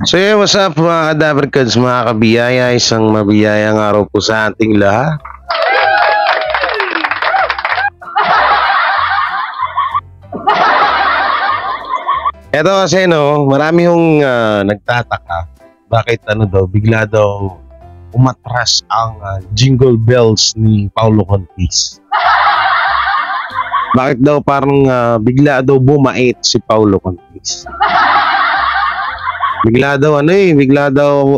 So yeah, what's up mga kadabarkads, mga kabiyaya, isang mabiyayang araw po sa ating lahat. Eto kasi marami yung nagtataka bakit bigla daw umatras ang jingle bells ni Paulo Contis. Bakit daw parang bigla daw bumait si Paulo Contis? Bigla daw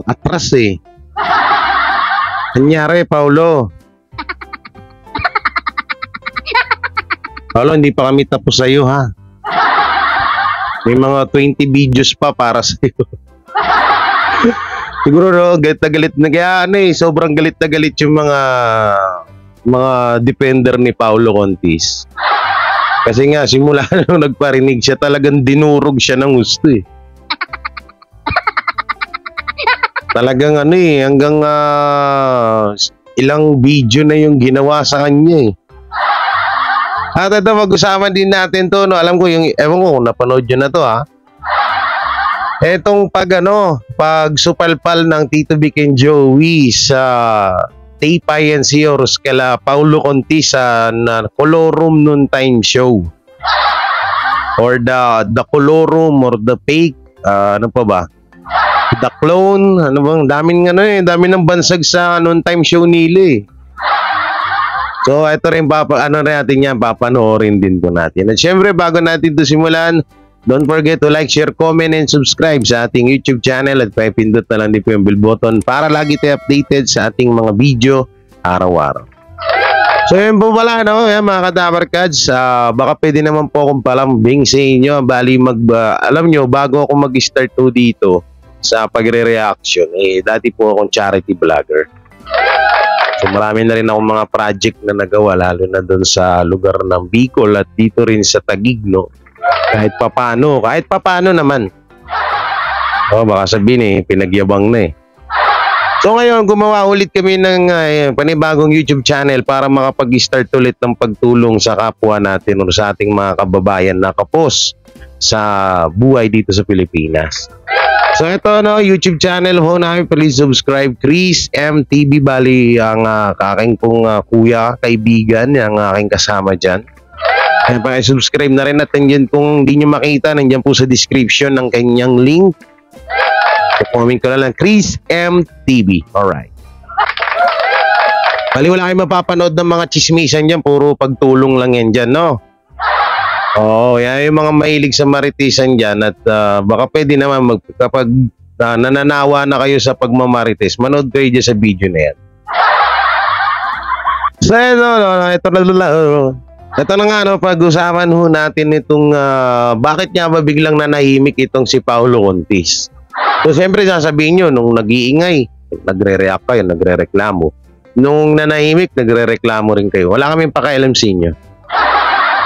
atras eh. Kanyari, Paulo. Paulo, hindi pa kami tapos sa'yo ha. May mga 20 videos pa para sa'yo. Siguro galit na galit na kaya sobrang galit na galit yung mga defender ni Paulo Contis. Kasi nga simula nung nagparinig siya, talagang dinurog siya ng gusto eh. Talagang hanggang ilang video na yung ginawa sa kanya eh. At ito, mag-usapan din natin to, alam ko ewan ko, napanood nyo na to ha. Etong pag supalpal ng Tito Vic and Joey sa Taytay and Sears kala Paulo Contis sa Colorum Noon Time Show. Or the Colorum or the fake, ano pa ba? The Clone, daming ng bansag sa noon time show nila eh. So ito rin papanoorin din po natin. At syempre bago natin ito simulan, don't forget to like, share, comment, and subscribe sa ating YouTube channel at pindot na lang din po yung bell button para lagi tayo updated sa ating mga video araw-araw. So yun po pala yan, mga kadabarkads, baka pwede naman po akong palambing sa inyo. Bali alam nyo, bago ako mag-start to dito sa pagre-reaction, dati po akong charity vlogger. So marami na rin akong mga project na nagawa, lalo na doon sa lugar ng Bicol at dito rin sa Taguig, kahit papano naman. Baka sabihin pinagyabang na eh. So ngayon, gumawa ulit kami ng panibagong YouTube channel para makapag-start ulit ng pagtulong sa kapwa natin o sa ating mga kababayan na kapos sa buhay dito sa Pilipinas. So ito YouTube channel ho namin, please subscribe, Chris MTV. Bali ang aking pong kuya, kaibigan, ang aking kasama dyan. Kaya pa-subscribe na rin natin dyan. Kung hindi nyo makita, nandiyan po sa description ng kanyang link. Comment ko na lang, Chris MTV. Alright. Bali wala kayong mapapanood ng mga chismisan dyan, puro pagtulong lang yan dyan, Oo, yan yung mga mahilig sa maritisan dyan at baka pwede naman kapag nananawa na kayo sa pagmamarites, manood kayo dyan sa video na yan. So ito na nga pag-usapan ho natin itong bakit nga ba biglang nanahimik itong si Paulo Contis. So siyempre sasabihin nyo, nung nag-iingay, nagre-react kayo, nagre-reklamo. Nung nanahimik, nagre-reklamo rin kayo. Wala kaming pakialam sa inyo.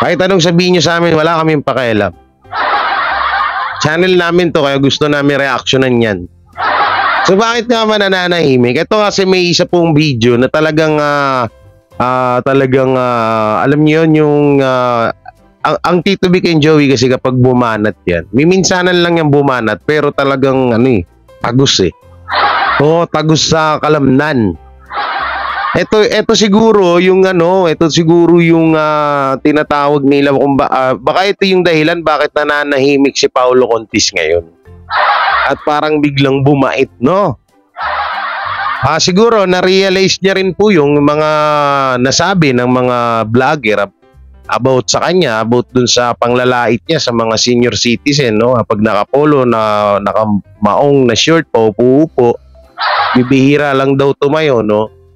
Kahit anong sabihin nyo sa amin, wala kaming pakialam. Channel namin to, kaya gusto namin reactionan yan. So bakit nga ba nananahimik? Ito kasi may isa pong video na talagang alam niyo yun, yung ang Tito Vic and Joey kasi kapag bumanat yan, miminsanan lang yung bumanat pero talagang tagus eh. Oo, tagus sa kalamnan. Ito siguro yung tinatawag nila kung baka ito yung dahilan bakit nananahimik si Paulo Contis ngayon. At parang biglang bumait, siguro na-realize niya rin po yung mga nasabi ng mga vlogger about sa kanya, about dun sa panglalait niya sa mga senior citizen, Pag nakapolo na nakamaong na short, paupo-upo, bibihira lang daw tumayo,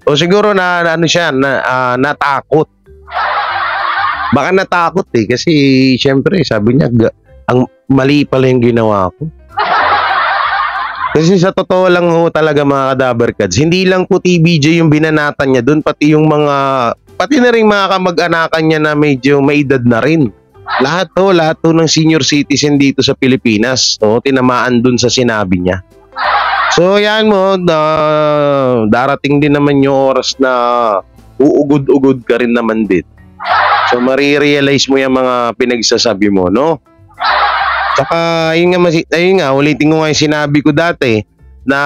O siguro natakot. Baka natakot kasi syempre sabi niya ang mali pala yung ginawa ko. Kasi sa totoo lang talaga mga kadabarkads, hindi lang po TBJ yung binanatan niya doon, pati na rin mga kamag-anakan niya na medyo may edad na rin. Lahat ng senior citizen dito sa Pilipinas, tinamaan doon sa sinabi niya. So yan darating din naman yung oras na uugod-ugod ka rin naman din. So marirealize mo yung mga pinagsasabi mo, Saka, ayun nga, ulitin ko nga yung sinabi ko dati na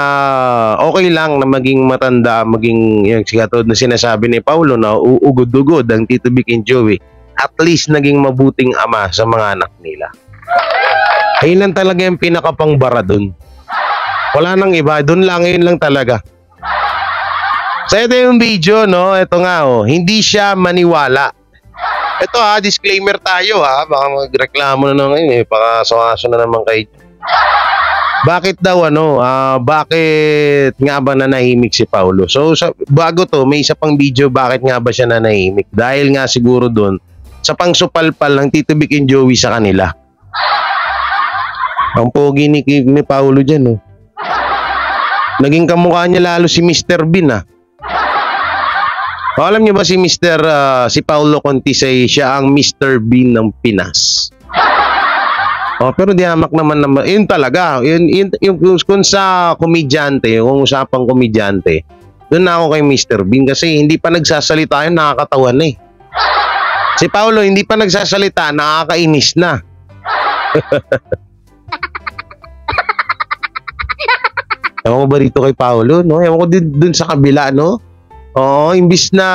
okay lang na maging matanda, maging yung katulad na sinasabi ni Paulo na uugod-ugod ang Tito Vic and Joey. At least naging mabuting ama sa mga anak nila. Ayun lang talaga yung pinakapangbara dun. Wala nang iba, dun lang, yun lang talaga. So ito yung video, no? Ito nga, hindi siya maniwala. Ito disclaimer tayo baka magreklamo na ngayon baka so na naman kayo. Bakit daw bakit nga ba nanahimik si Paulo? So bago to, may isa pang video bakit nga ba siya nanahimik? Dahil nga siguro doon sa pangsupalpal ng Tito Vic and Joey sa kanila. Ang pogi ni Paulo dyan Naging kamukha niya lalo si Mr. Bean Alam niyo ba si Paulo Contis ay siya ang Mr. Bean ng Pinas. Pero di hamak naman yun talaga. Yung kung sa komedyante, kung usapang komedyante, doon na ako kay Mr. Bean kasi hindi pa nagsasalita yun, nakakatawan Si Paulo hindi pa nagsasalita, nakakainis na. Ewan ko ba dito kay Paulo, no? Ewan ko dun sa kabila, no? Imbis na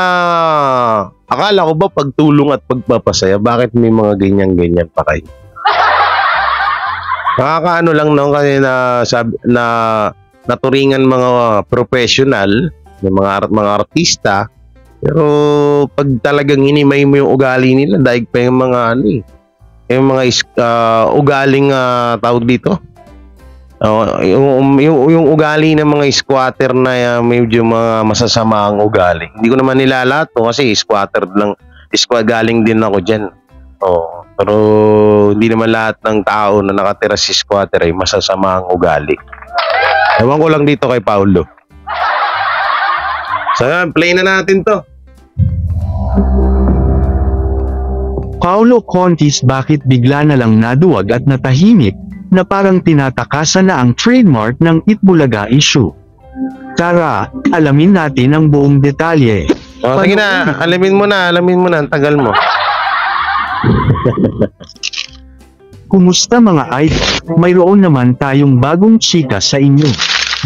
akala ko ba pagtulong at pagpapasaya, bakit may mga ganyan-ganyan pa kayo? Nakakaano lang kasi na naturingan mga professional, mga artista, pero pag talagang hinimay mo yung ugali nila, daig pa yung mga yung mga ugaling tawag dito. Yung ugali ng mga squatter na medyo mga masasama ang ugali. Hindi ko naman nilalahat kasi squatter lang. Galing din ako dyan. Pero hindi naman lahat ng tao na nakatira si squatter ay masasama ang ugali. Ewan ko lang dito kay Paulo. So play na natin to. Paulo Contis, bakit bigla na lang naduwag at natahimik na parang tinatakasan na ang trademark ng Itbulaga issue? Tara, alamin natin ang buong detalye. Sige na, alamin mo na, ang tagal mo. Kumusta mga idol? Mayroon naman tayong bagong chika sa inyo.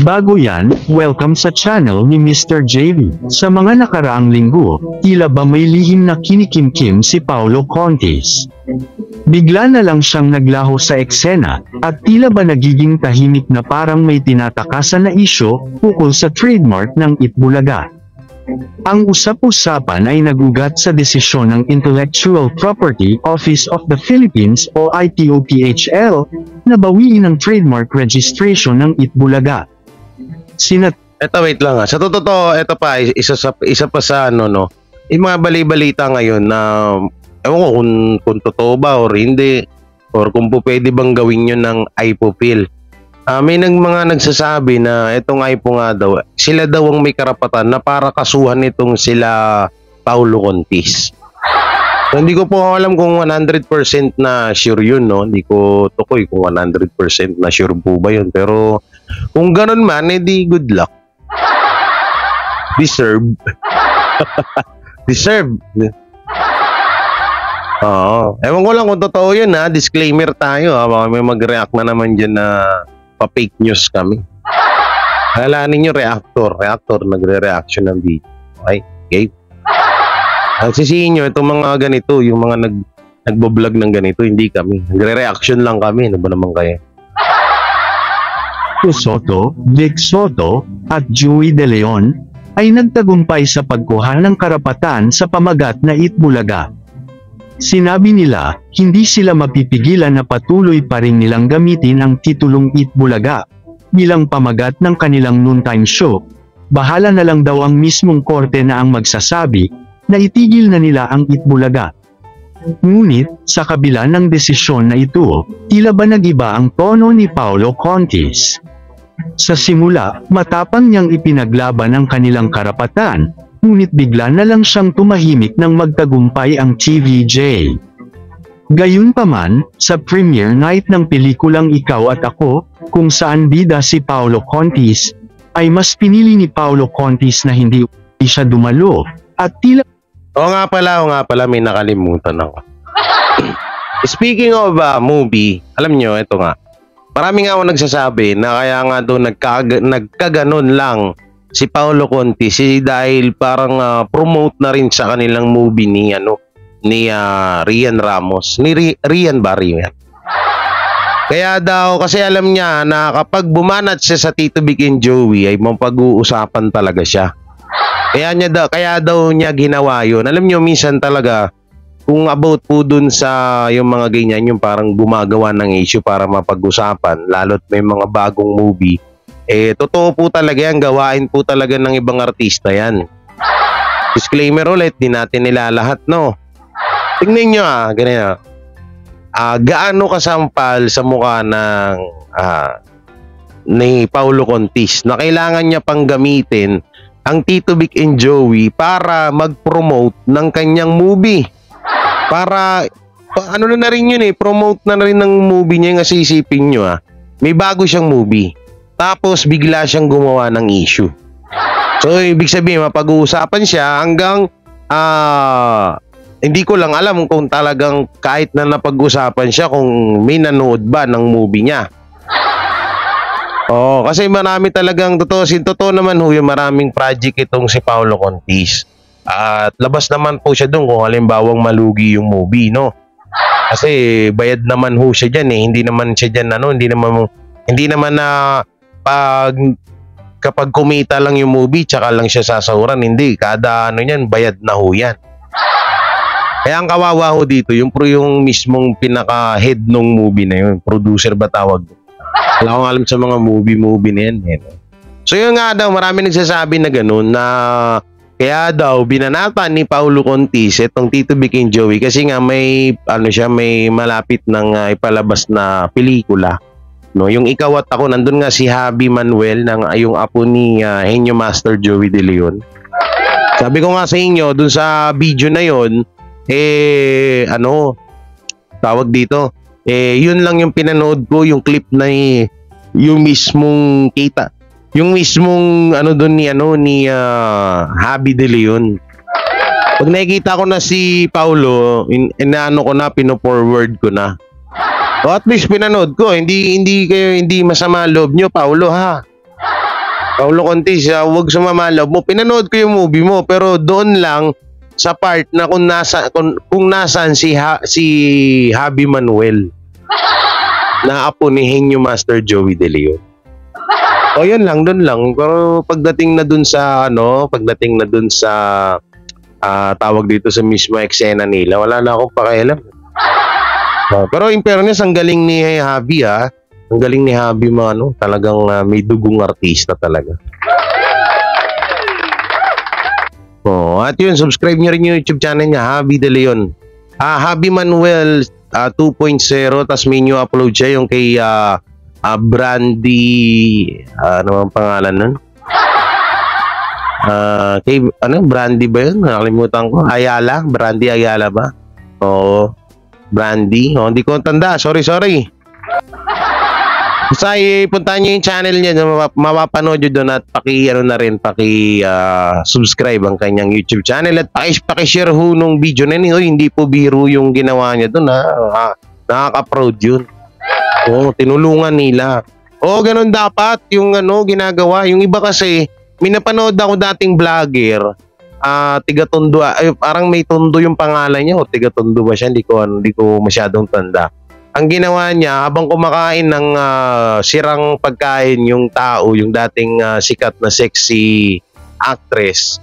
Bago yan, welcome sa channel ni Mr. JV. Sa mga nakaraang linggo, tila ba may lihim na kinikimkim si Paulo Contis? Bigla na lang siyang naglaho sa eksena, at tila ba nagiging tahimik na parang may tinatakasan na isyo ukol sa trademark ng Itbulaga. Ang usap-usapan ay nagugat sa desisyon ng Intellectual Property Office of the Philippines o ITOPHL na bawiin ang trademark registration ng Itbulaga. Eto wait lang Sa totoo, ito pa, isa pa sa yung mga bali-balita ngayon na ewan ko kung totoo ba or hindi, or kung po pwede bang gawin yun ng IPOPIL. May mga nagsasabi na itong IPO nga daw, sila daw ang may karapatan na para kasuhan itong sila Paulo Contis. So, hindi ko po alam kung 100% na sure yun, no? Hindi ko tukoy kung 100% na sure po ba yun. Pero kung ganun man, edi good luck. Deserve. Deserve. Ewan ko lang kung totoo yun Disclaimer tayo Baka may mag-react na naman dyan na pa-fake news kami. Alalahanin nyo reactor nagre-reaction ng video. Okay? Ang sisihin nyo, itong mga ganito, yung mga nagbo-vlog ng ganito, hindi kami. Nagre-reaction lang kami. Ano ba naman kayo? Soto, Vic Soto, at Joey De Leon ay nagtagumpay sa pagkuha ng karapatan sa pamagat na Itbulaga. Sinabi nila, hindi sila mapipigilan na patuloy pa rin nilang gamitin ang titulong Itbulaga bilang pamagat ng kanilang noontime show. Bahala na lang daw ang mismong korte na ang magsasabi na itigil na nila ang Itbulaga. Ngunit, sa kabila ng desisyon na ito, tila ba nag-iba ang tono ni Paulo Contis? Sa simula, matapang niyang ipinaglaban ang kanilang karapatan, ngunit bigla na lang siyang tumahimik nang magtagumpay ang TVJ. Gayunpaman, sa premiere night ng pelikulang Ikaw at Ako, kung saan bida si Paulo Contis, ay mas pinili ni Paulo Contis na hindi siya dumalo, at tila... Oo nga pala, may nakalimutan ako. Speaking of movie, alam nyo, ito nga. Marami nga ako nagsasabi na kaya nga doon nagkaganon lang si Paolo Conte dahil parang promote na rin sa kanilang movie ni Rian Ramos. Rian ba Rian? Kaya daw, kasi alam niya na kapag bumanat siya sa Tito Vic and Joey ay mapag-uusapan talaga siya. Kaya daw niya ginawa yun. Alam niyo, minsan talaga, kung about po dun sa yung mga ganyan, yung parang gumagawa ng issue para mapag-usapan, lalo't may mga bagong movie, totoo po talaga yan, gawain po talaga ng ibang artista yan. Disclaimer ulit, di natin nilalahat, no? Tingnan nyo ganyan. Gaano kasampal sa mukha ni Paolo Contis na kailangan niya pang gamitin ang Tito Vic and Joey para mag-promote ng kanyang movie. Para, ano na rin yun promote na rin ng movie niya. Kasi isipin nyo may bago siyang movie. Tapos bigla siyang gumawa ng issue. So ibig sabihin mapag-uusapan siya hanggang hindi ko lang alam kung talagang kahit na napag-usapan siya kung may nanood ba ng movie niya. Kasi marami talagang totoo naman yung maraming project itong si Paolo Contis. At labas naman po siya doon kung halimbawang malugi yung movie, no? Kasi bayad naman siya diyan hindi naman siya diyan hindi naman na kapag kumita lang yung movie tsaka lang siya sasahuran, hindi, kada niyan bayad na yan. Kaya ang kawawa dito, yung mismong pinaka-head nung movie na yun, producer ba tawag? Wala akong alam sa mga movie na yan. So yun nga daw, marami nagsasabi na ganun na kaya daw binanatan ni Paolo Contis itong Tito Vic and Joey kasi nga may malapit ng ipalabas na pelikula. No, yung Ikaw at Ako, nandun nga si Javi Manuel yung apo ni Henyo Master Joey De Leon. Sabi ko nga sa inyo, dun sa video na yon tawag dito, yun lang yung pinanood ko, yung clip na yung mismong kita, yung mismong doon ni Javi De Leon. Pag nakikita ko na si Paulo, pino-forward ko na. O at least pinanood ko, hindi masama loob nyo, Paulo, ha? Paolo Contis, huwag sumama loob mo. Pinanood ko yung movie mo, pero doon lang sa part na kung nasaan si Javi Manuel na apo ni Henyo Master Joey De Leon. Yun lang, doon lang. Pero pagdating na dun sa tawag dito sa mismo eksena nila, wala na akong pakialam. Pero in fairness, ang galing ni Javi ang galing ni Javi talagang may dugong artista talaga. At yun, subscribe nyo rin yung YouTube channel niya, Javi De Leon. Javi Manuel 2.0, tas may new upload siya yung kay Brandy, ano ang pangalan nun? Brandy ba yun? Nakalimutan ko. Brandy Ayala ba? Brandy. Hindi ko tanda. Sorry. Basta puntahan nyo yung channel niya, mapapanood nyo doon at subscribe ang kanyang YouTube channel at paki-share nung video na yun. Hindi po biro yung ginawa niya doon, nakaka-proud yun. Tinulungan nila. Ganun dapat yung ginagawa. Yung iba kasi, may napanood ako dating vlogger, tiga Tondo, parang may Tondo yung pangalan niya, o tiga Tondo ba siya? Hindi ko masyadong tanda. Ang ginawa niya, habang kumakain ng sirang pagkain yung tao, yung dating sikat na sexy actress,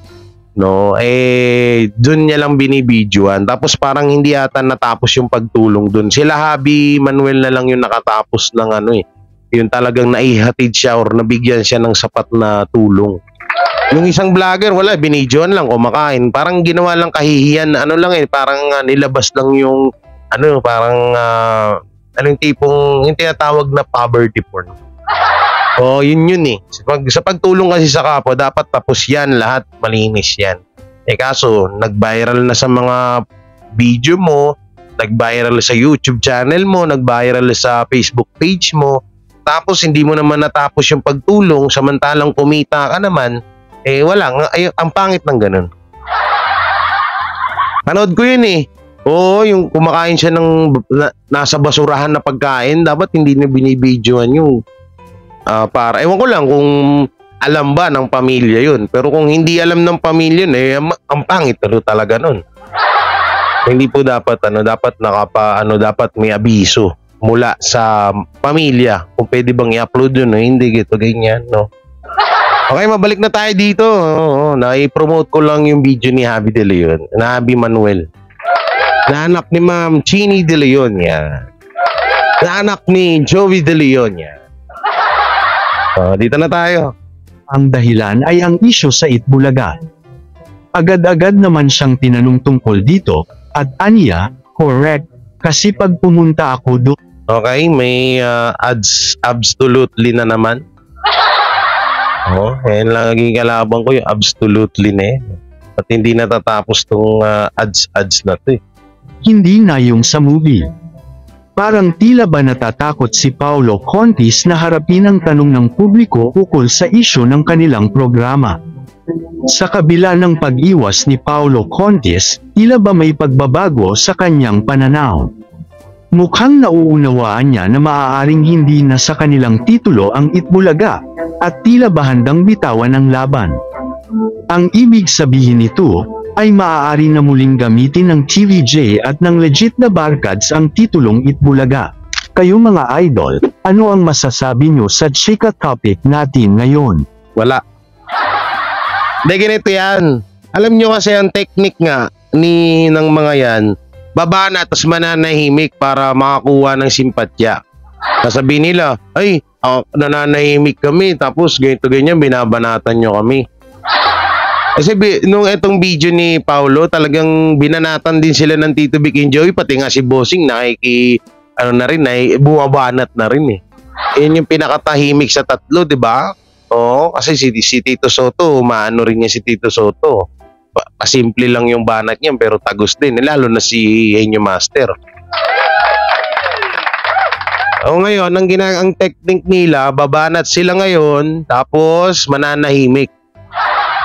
dun niya lang binibidyoan. Tapos parang hindi ata natapos yung pagtulong dun. Sila Javi Manuel na lang yung nakatapos ng yung talagang naihatid siya or nabigyan siya ng sapat na tulong. Yung isang vlogger, wala, binidyoan lang kumakain. Parang ginawa lang kahihiyan, parang nilabas lang yung yung tipong yung tinatawag na poverty porn. Yun sa pagtulong kasi sa kapwa, dapat tapos yan, lahat malinis yan. Kaso nag-viral na sa mga video mo, nag-viral sa YouTube channel mo, nag-viral sa Facebook page mo, tapos hindi mo naman natapos yung pagtulong, samantalang kumita ka naman, wala, ang pangit ng ganun. Panood ko yun Oo, yung kumakain siya ng nasa basurahan na pagkain, dapat hindi na binibidyoan yung para ewan ko lang kung alam ba ng pamilya yun. Pero kung hindi alam ng pamilya yun, ang pangit pero talaga nun. Hindi po dapat dapat dapat may abiso mula sa pamilya kung pwede bang i-upload yun, hindi gitu ganyan, no. Okay, mabalik na tayo dito. Na-promote ko lang yung video ni Javi De Leon, na Javi Manuel. Na anak ni Ma'am Chini De Leon yan. Na anak ni Joey De Leon yan. Dito na tayo. Ang dahilan ay ang isyu sa Itbulaga. Agad-agad naman siyang tinanong tungkol dito, at aniya, correct, kasi pag pumunta ako doon. Okay, may absolutely na naman. Yan lang naging kalaban ko, yung absolutely na eh. At hindi natatapos tong ads na to eh. Hindi na yung sa movie. Parang tila ba natatakot si Paolo Contis na harapin ang tanong ng publiko ukol sa isyu ng kanilang programa. Sa kabila ng pag-iwas ni Paolo Contis, tila ba may pagbabago sa kanyang pananaw. Mukhang nauunawaan niya na maaaring hindi na sa kanilang titulo ang Itbulaga, at tila ba handang bitawan ang laban. Ang ibig sabihin nito, ay maaari na muling gamitin ng TVJ at ng legit na barkads ang titulong Itbulaga. Kayo mga idol, ano ang masasabi nyo sa chika topic natin ngayon? Wala. Hindi, ganito yan. Alam nyo kasi ang technique nga ng mga yan, baba na tapos mananahimik para makakuha ng simpatya. Sasabihin nila, ay, nananahimik kami tapos ganito ganyan binabanatan nyo kami. Kasi nung etong video ni Paolo, talagang binanatan din sila ng Tito Vic and Joey, pati nga si Bossing bumabanat na rin eh. Yan yung pinakatahimik sa tatlo, di ba? Oo, kasi si Tito Soto, maano rin niya si Tito Soto. Pasimple lang yung banat niya, pero tagos din, lalo na si Henyo Master. O ngayon, ang technique nila, babanat sila ngayon, tapos mananahimik.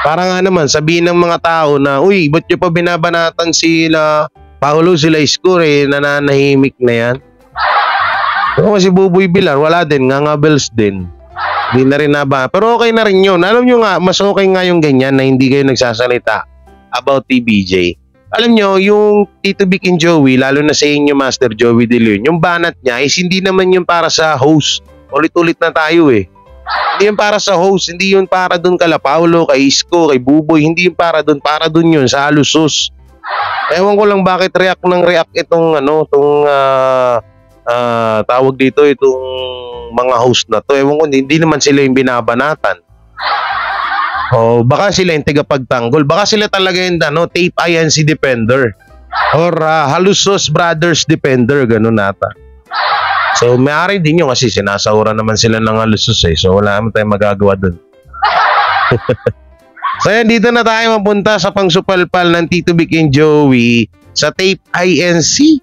Para nga naman, sabihin ng mga tao na, uy, ba't nyo pa binabanatan sila Paolo, sila Isko, nananahimik na yan. O si Buboy Bilar, wala din, ngangabels din. Hindi na rin naba. Pero okay na rin yun. Alam nyo nga, mas okay nga yung ganyan na hindi kayo nagsasalita about TBJ. Alam nyo, yung Tito Vic and Joey, lalo na sa inyo Master Joey De Leon, yung banat niya is hindi naman yung para sa host. Ulit-ulit na tayo eh. Hindi yun para sa host, hindi yun para dun kala Paolo, kay Isko, kay Buboy, hindi yun para dun yun, sa halusos. Ewan ko lang bakit react itong tawag dito, itong mga host na to. Ewan ko, hindi naman sila yung binabanatan. O baka sila yung tagapagtanggol, baka sila talaga yung Tape INC Defender. Or Halusos Brothers Defender, ganun nata. So, may-ari din yun kasi sinasahura naman sila ng halusos eh. So, wala naman tayong magagawa dun. So, yan, dito na tayo mapunta sa pangsupalpal ng Tito Vic and Joey sa Tape INC.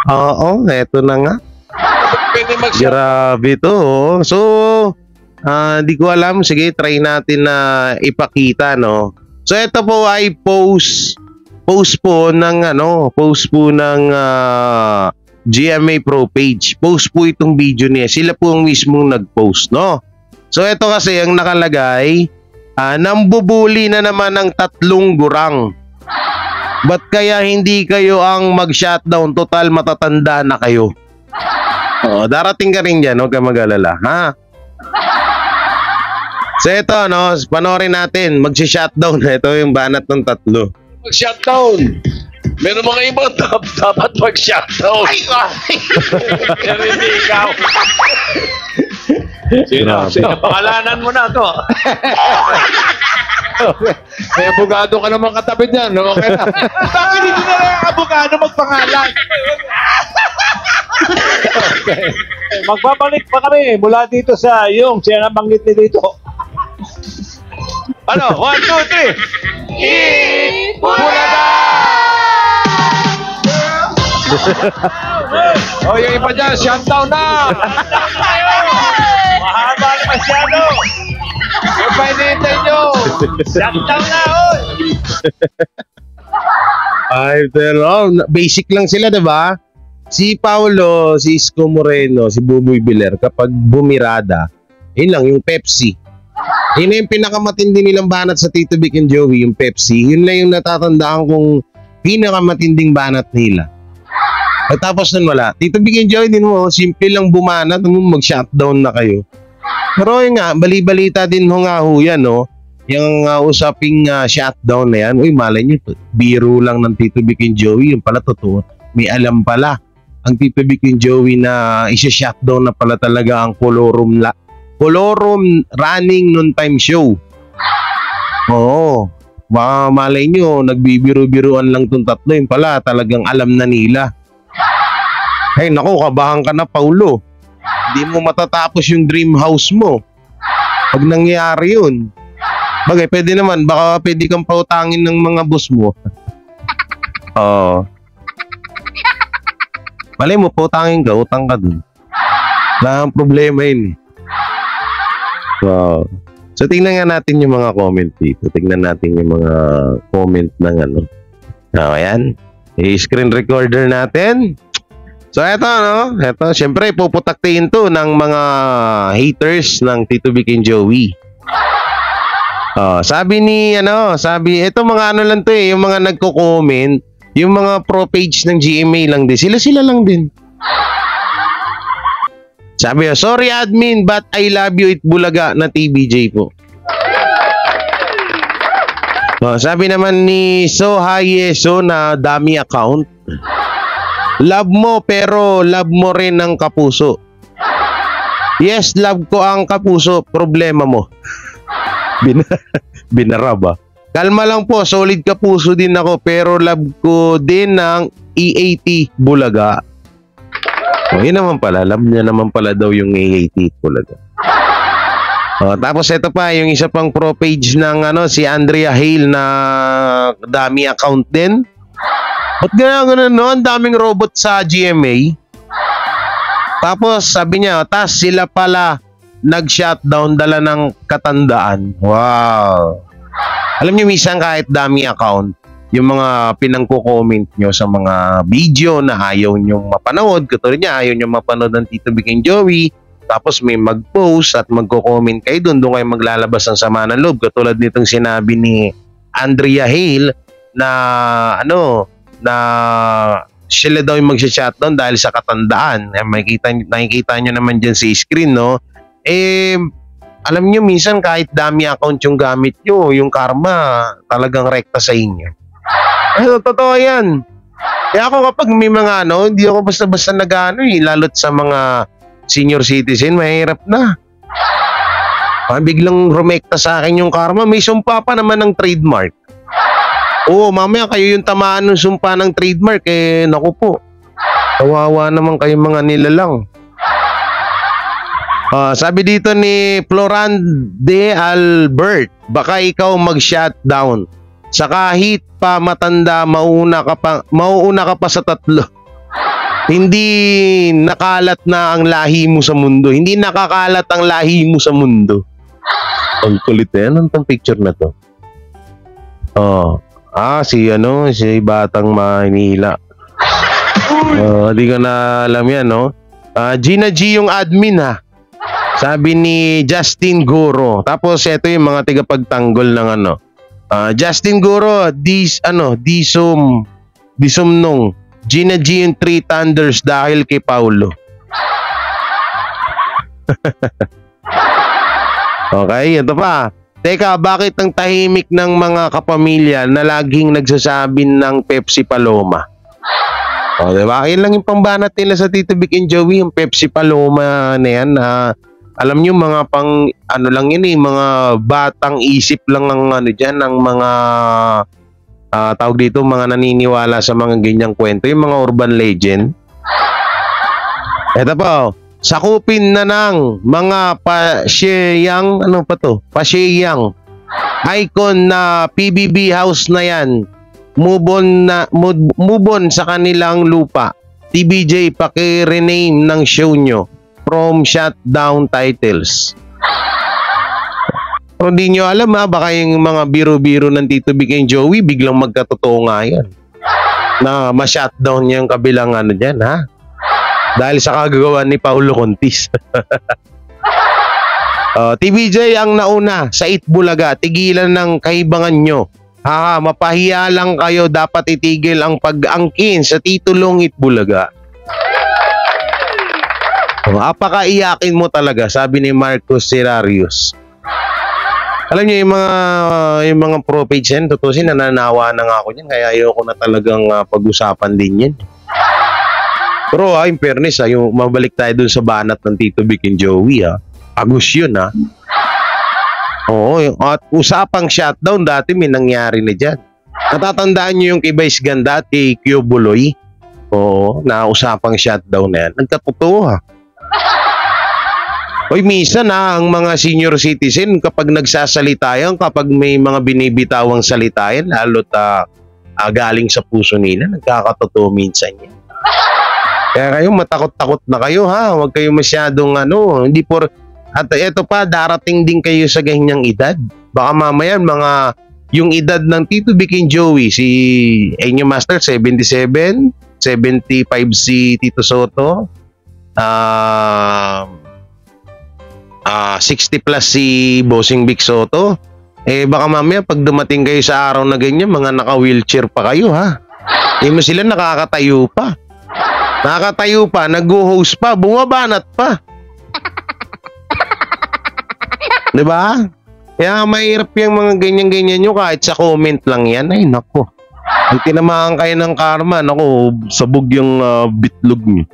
Oo, eto na nga. Grabe to. So, di ko alam. Sige, try natin na ipakita, no? So, ito po ay post po ng GMA Pro page. Post po itong video niya. Sila po ang mismong nag-post, no? So, ito kasi ang nakalagay, nambubuli na naman ng 3 gurang. Ba't kaya hindi kayo ang mag-shutdown? Total matatanda na kayo. Darating ka rin dyan, huwag ka mag-alala, ha? So, ito, panoorin natin. Mag-shutdown. Ito yung banat ng 3. Mag-shutdown. Meron mga ibang dapat mag-shutdown. Pero hindi ikaw. Sino? Pangalanan mo na to. May abogado ka naman katabi niyan. Okay na. Bakit hindi na lang ang abogado magpangalan? Okay. Magbabalik pa kami mula dito sa yung siya nabanggit ni dito. Ano? 1, 2, 3. Itbulaga! Yung iba dyan, shutdown na! Mahaba na masyado! Yung pa hinihintay nyo! Shutdown na, oy! Ay, pero basic lang sila, diba? Si Paulo, si Isko Moreno, si Buboy Biler, kapag bumirada, yun lang, yung Pepsi. Yun na yung pinakamatindi nilang banat sa Tito Vic and Joey, yung Pepsi. Yun lang yung natatandaan kong pinakamatinding banat nila. At tapos nun wala. Tito Vic and Joey din mo, simple lang bumanat, mag-shutdown na kayo. Pero yun nga, bali-balita din ho nga ho yan, no? Yung usaping shutdown na yan, uy, malay nyo, biro lang ng Tito Vic and Joey, yung pala totoo. May alam pala ang Tito Vic and Joey na isa-shutdown na pala talaga ang Colorum running noon time show. Oo, baka malay nyo, nagbibiro-biruan lang tong tatlo, yung pala talagang alam na nila. Ay naku, kabahan ka na, Paulo. Hindi mo matatapos yung dream house mo pag nangyari yun. Bagay, pwede naman. Baka pwede kang pautangin ng mga boss mo. Oo. Malay mo, pautangin ka, utang ka dun. Wala ang problema yun. Wow. So, tingnan nga natin yung mga comment dito. Tingnan natin yung mga comment ng ano. Ayan. I-screen recorder natin. So, eto, no? Eto, syempre, puputaktiin to ng mga haters ng Tito Vic and Joey. Sabi ito mga ano lang to eh, yung mga nagko-comment, yung mga pro page ng GMA lang din, sila lang din. Sabi, sorry admin, but I love you, Itbulaga na TBJ po. Sabi naman ni Sohayeso na dami account, love mo pero love mo rin ang kapuso. Yes, love ko ang kapuso, problema mo. Binaraba. Kalma lang po, solid kapuso din ako, pero love ko din ng EAT Bulaga. Yun naman pala, love niya naman pala daw yung EAT Bulaga. Tapos ito pa, yung isa pang pro page ng si Andrea Hale na dami account din. Ba't gano'n no? Ang daming robot sa GMA. Tapos sabi niya, tas sila pala nag-shutdown, dala ng katandaan. Wow. Alam niyo, minsan kahit dami account, yung mga pinangko-comment nyo sa mga video na ayaw nyong mapanood, katulad niya, ayaw nyong mapanood ng Tito Vic and Joey, tapos may mag-post at magko-comment kayo doon kayo maglalabas ng sama ng loob. Katulad nitong sinabi ni Andrea Hale na na sila daw yung mag-shutdown dahil sa katandaan. Nakikita nyo naman dyan sa screen, no? Alam nyo, minsan kahit dami account yung gamit nyo, yung karma talagang rekta sa inyo. Totoo yan. Kaya ako kapag may mga hindi ako basta-basta lalo't sa mga senior citizen, mahirap na. Biglang rumekta sa akin yung karma, may sumpa pa naman ng trademark. Oo, mamaya kayo yung tamaan ng sumpa ng trademark, naku po. Kawawa naman kayong mga nilalang. Sabi dito ni Floran de Albert, baka ikaw mag-shutdown. Sa kahit pa matanda, mauuna ka pa sa tatlo. Hindi nakalat na ang lahi mo sa mundo. Hindi nakakalat ang lahi mo sa mundo. Ang kulit yan. Anong picture na to? Si Batang Manila. Di ko na alam yan, no? Gina G yung admin, ha? Sabi ni Justin Guro. Tapos ito yung mga tigapagtanggol ng Justin Guro, Disumnong. Gina G yung 3 thunders dahil kay Paulo. Okay, ito pa. Teka, bakit ang tahimik ng mga kapamilya na laging nagsasabi ng Pepsi Paloma? Diba? Yan lang yung pambanat nila sa Tito Vic and Joey, yung Pepsi Paloma na yan. Alam nyo, mga pang lang yun mga batang isip lang ng ng mga tawag dito, mga naniniwala sa mga ganyang kwento, yung mga urban legend. Eto pa, sakupin na ng mga pasyeyang pasyeyang icon na PBB house na yan. Move on sa kanilang lupa. TBJ, paki-rename ng show nyo from shutdown titles. Kung di nyo alam baka yung mga biro-biro ng Tito Vic and Joey biglang magkatotoo nga yan. na ma-shutdown niya yung kabilang ano dyan, ha? Dahil sa kagagawa ni Paulo Contis. TBJ ang nauna sa Itbulaga, tigilan ng kaibangan nyo. Mapahiya lang kayo, dapat itigil ang pag-angkin sa titulong Itbulaga. Apakaiyakin mo talaga, sabi ni Marcos Serrarius. Alam niyo yung mga pro-page yan, tutusin, nananawa na nga ako yan, kaya ayoko na talagang pag-usapan din yan. Pero in fairness, yung mabalik tayo dun sa banat ng Tito Vic and Joey, agus yun, Oo, at usapang shutdown, dati may nangyari na dyan. Natatandaan nyo yung kay Vice Ganda at kay Kyo Buloy? Oo, na usapang shutdown na yan. Nagkatotoo, Hoy, minsan ang mga senior citizen kapag nagsasalita yan, kapag may mga binibitawang salita yan, lalo't galing sa puso nila, nagkakatotoo minsan yan. Kaya kayo matakot-takot na kayo, Huwag kayo masyadong hindi at eto pa, darating din kayo sa ganyang edad. Baka mamaya yung edad ng Tito Vic and Joey, si Enyo Master 77, 75 si Tito Soto, 60 plus si Bossing Vic Soto. Baka mamaya pag dumating kayo sa araw na ganyan, mga naka-wheelchair pa kayo, mo sila nakakatayo pa. Nakakatayo pa, nag-host pa, bumabanat pa. Diba? Kaya mahirap yung mga ganyan-ganyan nyo, kahit sa comment lang yan. Ay, nako. Pag tinamaan kayo ng karma, nako, sabog yung bitlog nyo.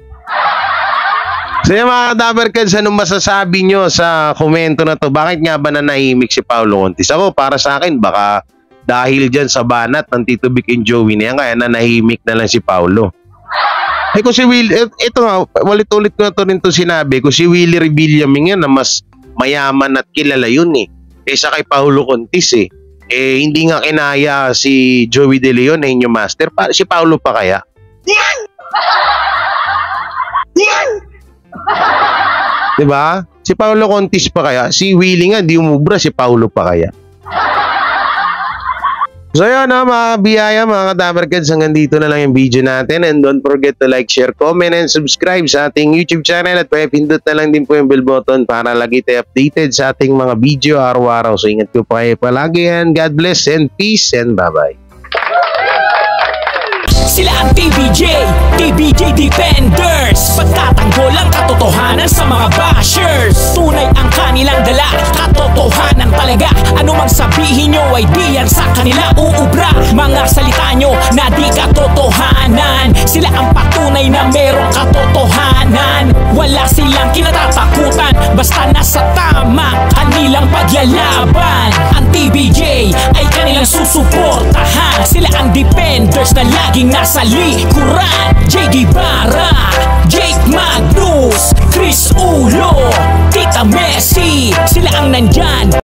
So yung mga Dabarkads, anong masasabi nyo sa komento na to? Bakit nga ba nanahimik si Paulo Contis? Ako, para sa akin, baka dahil dyan sa banat ng Tito Vic and Joey na yan, kaya nanahimik na lang si Paulo. Kung si Willie, ito nga, ulit-ulit ko na to rin to sinabi, kung si Willie Rebillame nga na mas mayaman at kilala yun kaysa kay Paulo Contis hindi nga kinaya si Joey De Leon na Enyo Master, si Paulo pa kaya? Diba? Si Paulo Contis pa kaya? Si Willie nga di umubra, si Paulo pa kaya? So yun mga biyaya, mga Dabarkads, hanggang dito na lang yung video natin, and don't forget to like, share, comment, and subscribe sa ating YouTube channel, at pindot na lang din po yung bell button para lagi tayo updated sa ating mga video araw-araw. So ingat po kayo palagi, and God bless and peace, and bye-bye. Sila ang TBJ Defenders, pagtatanggol ang katotohanan sa mga bashers. Tunay ang kanilang dala, katotohanan talaga. Anumang sabihin nyo ay di yan sa kanila uubra. Mga salita nyo na di katotohanan, sila ang patunay na merong katotohanan. Wala silang kinatatakutan, basta nasa tama kanilang paglalaban. Ang TBJ ay kanilang susuportahan, sila ang defenders na laging nasa likuran.